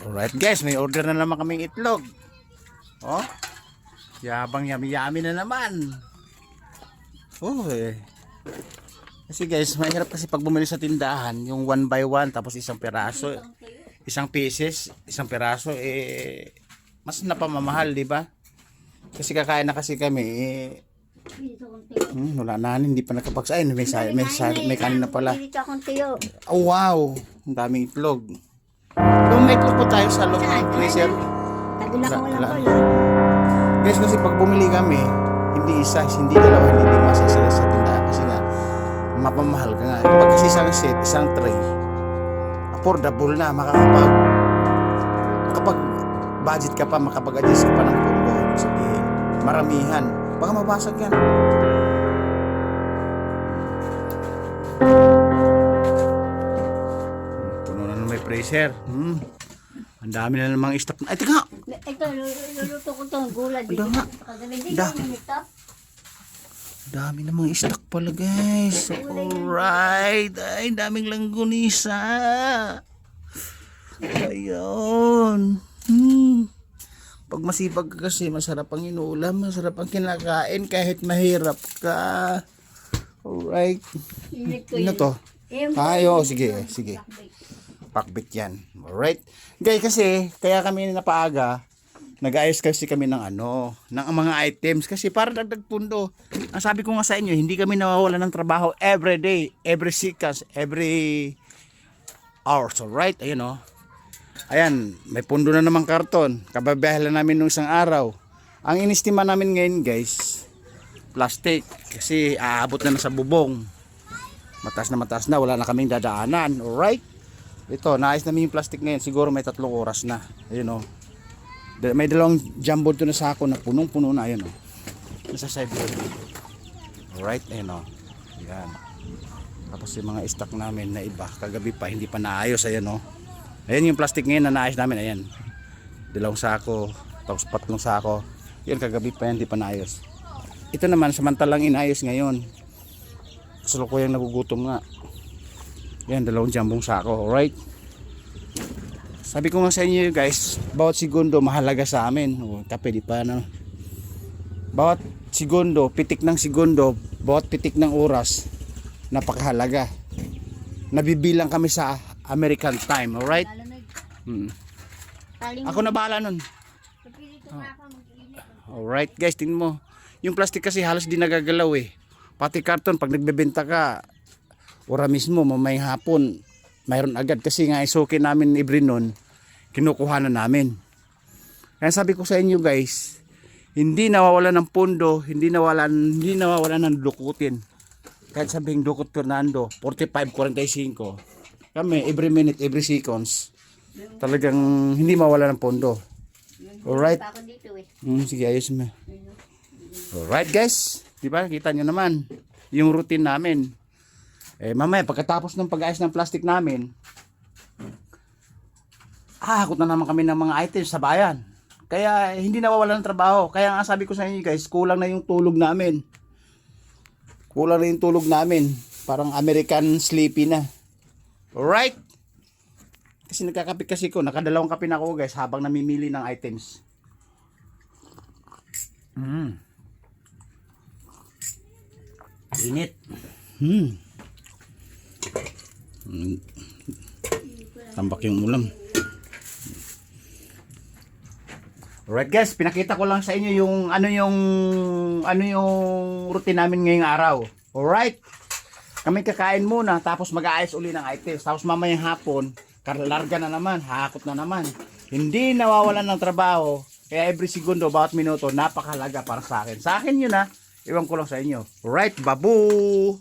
Alright guys, may order na naman kaming itlog. Oh, yabang yami-yami na naman. Oh eh. Kasi guys, mahirap kasi pag bumili sa tindahan, yung 1 by 1 tapos isang piraso, isang pieces, isang piraso, eh mas napamamahal, di ba? Kasi kakain na kasi kami, wala na, hindi pa nakapagsain. May kanin na pala. Oh wow, ang daming itlog. Kung may itlog po tayo sa loob ng freezer. Guys, kasi pag bumili kami, hindi isa, hindi dalawa, hindi lima sa tindahan. Kasi nga, mapamahal ka nga. Pag kasi isang set, isang tray, affordable na, makapag budget ka pa, makapag-adjust ka pa ng pondo. Ibig sabihin, maramihan. Baka mabasag yan. Puno na may freezer. Ang dami na namang stock. Ay, tika! Ito, luluto ko itong gulay. Ang dami namang stock pala, guys. Alright. Ay, daming langgunisa. Ayun. Pag masipag ka kasi, masarap ang inuulam, masarap ang kinakain kahit mahirap ka. Alright. Ano to? Ayo, sige. Pakbit yan. Alright. Guys, kasi, kaya kami napaaga, nag-ayos kasi kami ng ng mga items. Kasi para dagdag pundo. Ang sabi ko nga sa inyo, hindi kami nawawala ng trabaho every day, every seconds, every hours. Alright, ayun o. Ayan, may pundo na naman karton. Kababahala namin nung isang araw. Ang inistima namin ngayon guys, plastic. Kasi aabot na sa bubong. Mataas na, wala na kaming dadaanan. Alright. Ito, naayos namin yung plastic ngayon. Siguro may 3 oras na. Ayun o. May dalawang jumbo to na sako na punong-puno na. Ayun o. Nasa sideboard. Alright, ayun o. Yan. Tapos yung mga stock namin na iba. Kagabi pa, hindi pa naayos. Ayun o. Ayan yung plastic ngayon na naayos namin. Ayan. Dalawang sako. Tapos 3 sako. Yan, kagabi pa yan, hindi pa naayos. Ito naman, samantalang inayos ngayon. Kasalukuyang nagugutom nga. Yan, 2 jambong sako. Alright. Sabi ko nga sa inyo guys, bawat segundo mahalaga sa amin. Kape di pa na. Bawat segundo, pitik ng segundo, bawat pitik ng oras, napakahalaga. Nabibilang kami sa American time. Alright. Ako na bahala nun. Alright guys, tingnan mo. Yung plastic kasi halos di nagagalaw eh. Pati karton pag nagbebenta ka, ora mismo mamay hapon mayroon agad kasi nga isuki namin every noon, kinukuha na namin. Kaya sabi ko sa inyo guys, hindi nawawala ng pondo, hindi nawawala ng dukutin. Kahit sabing dukot Fernando 45-45, kami every minute, every seconds, talagang hindi mawala ng pondo. Alright. Sige, ayos mo. Alright guys, diba kita nyo naman yung routine namin. Mamaya pagkatapos ng pag-ayos ng plastic namin, hakot na naman kami ng mga items sa bayan. Kaya hindi nawawala ng trabaho. Kaya nga sabi ko sa inyo guys, kulang na yung tulog namin. Parang American sleepy na. Alright. Kasi nagkakape kasi ko, nakadalawang kape na ako guys habang namimili ng items. Init. Tambak yung ulam. Alright guys, pinakita ko lang sa inyo yung yung routine namin ngayong araw. Alright. Kami kakain muna tapos mag-aayos uli ng items. Tapos mamayang hapon, larga na naman, hakot na naman. Hindi nawawalan ng trabaho. Kaya every segundo, bawat minuto, napakahalaga para sa akin. Sa akin yun ha. Iwan ko lang sa inyo. Alright, babu!